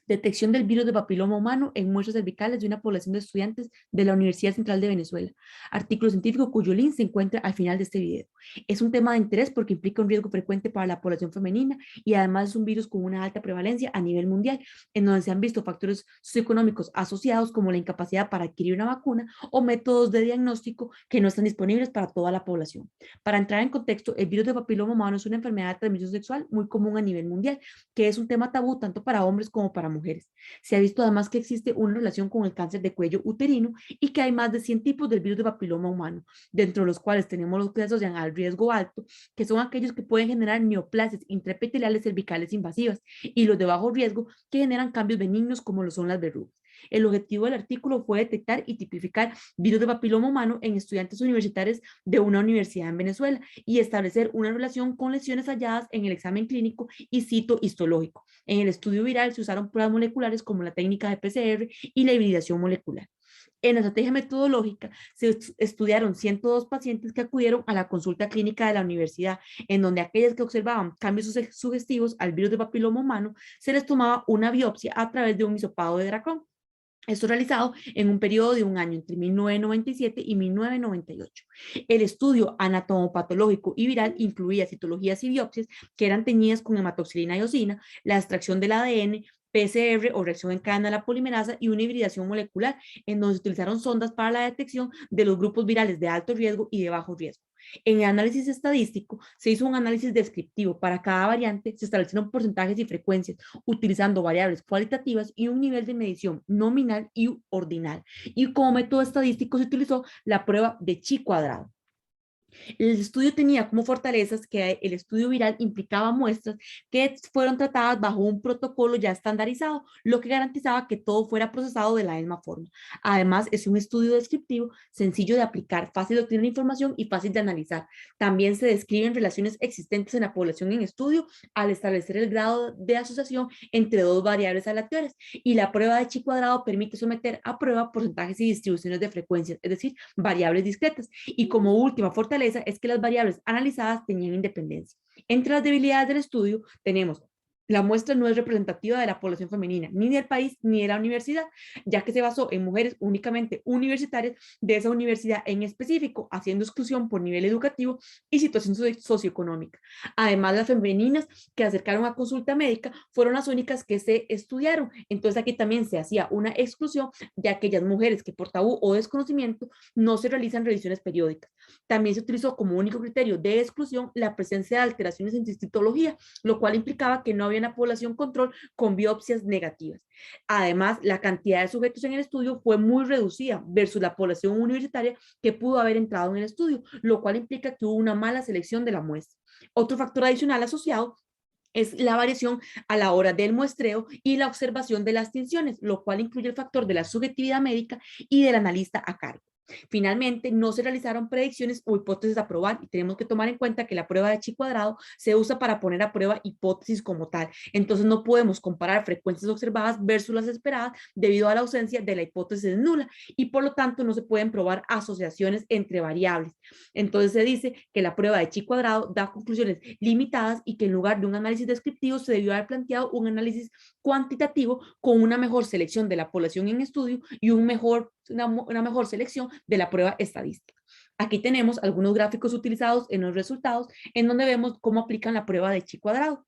Detección del virus de papiloma humano en muestras cervicales de una población de estudiantes de la Universidad Central de Venezuela. Artículo científico cuyo link se encuentra al final de este video. Es un tema de interés porque implica un riesgo frecuente para la población femenina y además es un virus con una alta prevalencia a nivel mundial, en donde se han visto factores socioeconómicos asociados como la incapacidad para adquirir una vacuna o métodos de diagnóstico que no están disponibles para toda la población. Para entrar en contexto, el virus de papiloma humano es una enfermedad de transmisión sexual muy común a nivel mundial, que es un tema tabú tanto para hombres como para mujeres. Se ha visto además que existe una relación con el cáncer de cuello uterino y que hay más de 100 tipos del virus de papiloma humano, dentro de los cuales tenemos los que se asocian al riesgo alto, que son aquellos que pueden generar neoplasias intraepiteliales cervicales invasivas, y los de bajo riesgo, que generan cambios benignos como lo son las verrugas. El objetivo del artículo fue detectar y tipificar virus de papiloma humano en estudiantes universitarios de una universidad en Venezuela y establecer una relación con lesiones halladas en el examen clínico y citohistológico. En el estudio viral se usaron pruebas moleculares como la técnica de PCR y la hibridación molecular. En la estrategia metodológica se estudiaron 102 pacientes que acudieron a la consulta clínica de la universidad, en donde aquellas que observaban cambios sugestivos al virus de papiloma humano se les tomaba una biopsia a través de un hisopado de Dracón. Esto realizado en un periodo de un año entre 1997 y 1998. El estudio anatomopatológico y viral incluía citologías y biopsias que eran teñidas con hematoxilina y eosina, la extracción del ADN, PCR o reacción en cadena de la polimerasa y una hibridación molecular, en donde se utilizaron sondas para la detección de los grupos virales de alto riesgo y de bajo riesgo. En el análisis estadístico se hizo un análisis descriptivo para cada variante, se establecieron porcentajes y frecuencias utilizando variables cualitativas y un nivel de medición nominal y ordinal. Y como método estadístico se utilizó la prueba de chi cuadrado. El estudio tenía como fortalezas que el estudio viral implicaba muestras que fueron tratadas bajo un protocolo ya estandarizado, lo que garantizaba que todo fuera procesado de la misma forma. Además, es un estudio descriptivo, sencillo de aplicar, fácil de obtener información y fácil de analizar. También se describen relaciones existentes en la población en estudio al establecer el grado de asociación entre dos variables aleatorias. Y la prueba de chi cuadrado permite someter a prueba porcentajes y distribuciones de frecuencias, es decir, variables discretas. Y como última fortaleza es que las variables analizadas tenían independencia. Entre las debilidades del estudio tenemos: la muestra no es representativa de la población femenina, ni del país, ni de la universidad, ya que se basó en mujeres únicamente universitarias de esa universidad en específico, haciendo exclusión por nivel educativo y situación socioeconómica. Además, las femeninas que acercaron a consulta médica fueron las únicas que se estudiaron. Entonces, aquí también se hacía una exclusión de aquellas mujeres que por tabú o desconocimiento no se realizan revisiones periódicas. También se utilizó como único criterio de exclusión la presencia de alteraciones en citología, lo cual implicaba que no había una población control con biopsias negativas. Además, la cantidad de sujetos en el estudio fue muy reducida versus la población universitaria que pudo haber entrado en el estudio, lo cual implica que hubo una mala selección de la muestra. Otro factor adicional asociado es la variación a la hora del muestreo y la observación de las tinciones, lo cual incluye el factor de la subjetividad médica y del analista a cargo. Finalmente, no se realizaron predicciones o hipótesis a probar y tenemos que tomar en cuenta que la prueba de chi cuadrado se usa para poner a prueba hipótesis como tal. Entonces no podemos comparar frecuencias observadas versus las esperadas debido a la ausencia de la hipótesis nula y por lo tanto no se pueden probar asociaciones entre variables. Entonces se dice que la prueba de chi cuadrado da conclusiones limitadas y que en lugar de un análisis descriptivo se debió haber planteado un análisis cuantitativo con una mejor selección de la población en estudio y una mejor selección de la prueba estadística. Aquí tenemos algunos gráficos utilizados en los resultados en donde vemos cómo aplican la prueba de chi cuadrado.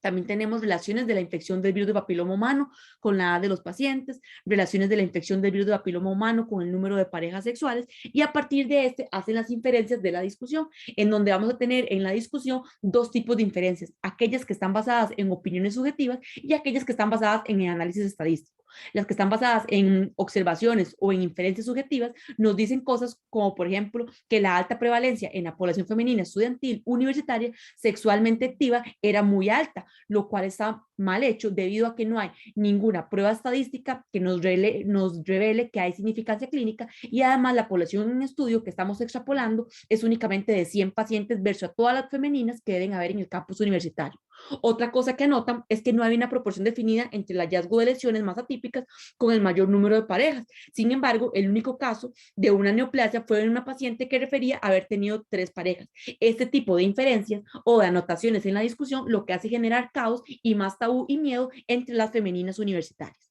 También tenemos relaciones de la infección del virus de papiloma humano con la edad de los pacientes, relaciones de la infección del virus de papiloma humano con el número de parejas sexuales y a partir de este hacen las inferencias de la discusión, en donde vamos a tener en la discusión dos tipos de inferencias, aquellas que están basadas en opiniones subjetivas y aquellas que están basadas en el análisis estadístico. Las que están basadas en observaciones o en inferencias subjetivas nos dicen cosas como, por ejemplo, que la alta prevalencia en la población femenina estudiantil universitaria sexualmente activa era muy alta, lo cual está mal hecho debido a que no hay ninguna prueba estadística que nos revele que hay significancia clínica y además la población en estudio que estamos extrapolando es únicamente de 100 pacientes versus a todas las femeninas que deben haber en el campus universitario. Otra cosa que anotan es que no hay una proporción definida entre el hallazgo de lesiones más atípicas con el mayor número de parejas. Sin embargo, el único caso de una neoplasia fue en una paciente que refería haber tenido 3 parejas. Este tipo de inferencias o de anotaciones en la discusión lo que hace generar caos y más tabú y miedo entre las femeninas universitarias.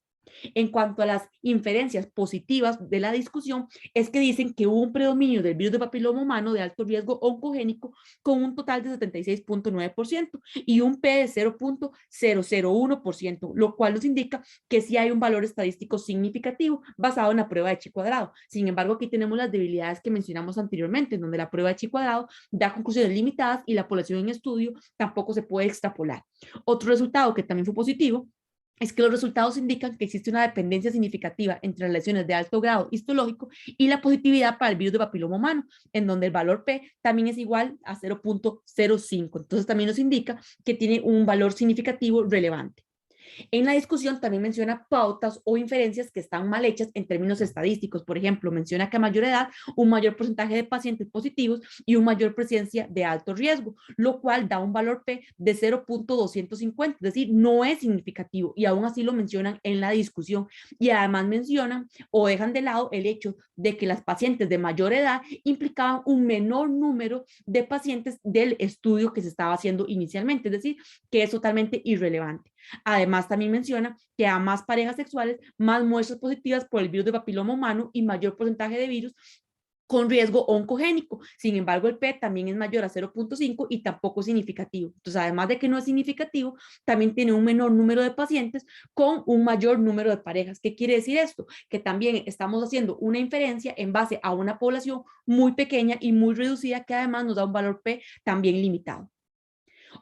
En cuanto a las inferencias positivas de la discusión, es que dicen que hubo un predominio del virus de papiloma humano de alto riesgo oncogénico con un total de 76.9% y un P de 0.001%, lo cual nos indica que sí hay un valor estadístico significativo basado en la prueba de chi cuadrado. Sin embargo, aquí tenemos las debilidades que mencionamos anteriormente, en donde la prueba de chi cuadrado da conclusiones limitadas y la población en estudio tampoco se puede extrapolar. Otro resultado que también fue positivo es que los resultados indican que existe una dependencia significativa entre las lesiones de alto grado histológico y la positividad para el virus de papiloma humano, en donde el valor P también es igual a 0.05. Entonces también nos indica que tiene un valor significativo relevante. En la discusión también menciona pautas o inferencias que están mal hechas en términos estadísticos. Por ejemplo, menciona que a mayor edad, un mayor porcentaje de pacientes positivos y una mayor presencia de alto riesgo, lo cual da un valor P de 0.250, es decir, no es significativo y aún así lo mencionan en la discusión. Y además mencionan o dejan de lado el hecho de que las pacientes de mayor edad implicaban un menor número de pacientes del estudio que se estaba haciendo inicialmente, es decir, que es totalmente irrelevante. Además, también menciona que a más parejas sexuales, más muestras positivas por el virus de papiloma humano y mayor porcentaje de virus con riesgo oncogénico. Sin embargo, el P también es mayor a 0.5 y tampoco es significativo. Entonces, además de que no es significativo, también tiene un menor número de pacientes con un mayor número de parejas. ¿Qué quiere decir esto? Que también estamos haciendo una inferencia en base a una población muy pequeña y muy reducida que además nos da un valor P también limitado.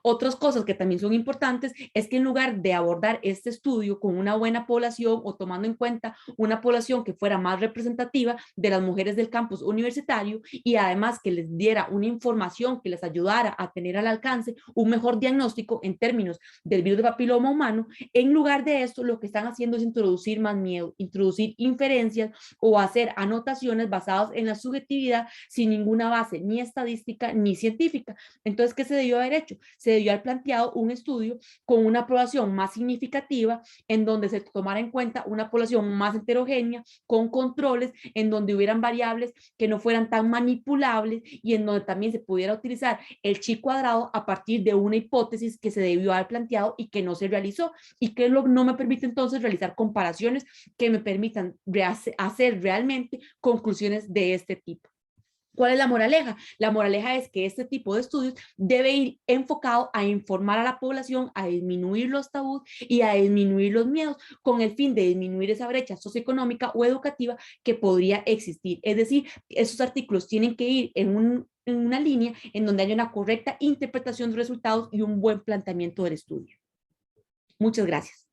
Otras cosas que también son importantes es que en lugar de abordar este estudio con una buena población o tomando en cuenta una población que fuera más representativa de las mujeres del campus universitario y además que les diera una información que les ayudara a tener al alcance un mejor diagnóstico en términos del virus de papiloma humano, en lugar de esto lo que están haciendo es introducir más miedo, introducir inferencias o hacer anotaciones basadas en la subjetividad sin ninguna base ni estadística ni científica. Entonces, ¿qué se debió haber hecho? Se debió haber planteado un estudio con una población más significativa, en donde se tomara en cuenta una población más heterogénea, con controles, en donde hubieran variables que no fueran tan manipulables y en donde también se pudiera utilizar el chi cuadrado a partir de una hipótesis que se debió haber planteado y que no se realizó y que no me permite entonces realizar comparaciones que me permitan hacer realmente conclusiones de este tipo. ¿Cuál es la moraleja? La moraleja es que este tipo de estudios debe ir enfocado a informar a la población, a disminuir los tabús y a disminuir los miedos, con el fin de disminuir esa brecha socioeconómica o educativa que podría existir. Es decir, esos artículos tienen que ir en una línea en donde haya una correcta interpretación de resultados y un buen planteamiento del estudio. Muchas gracias.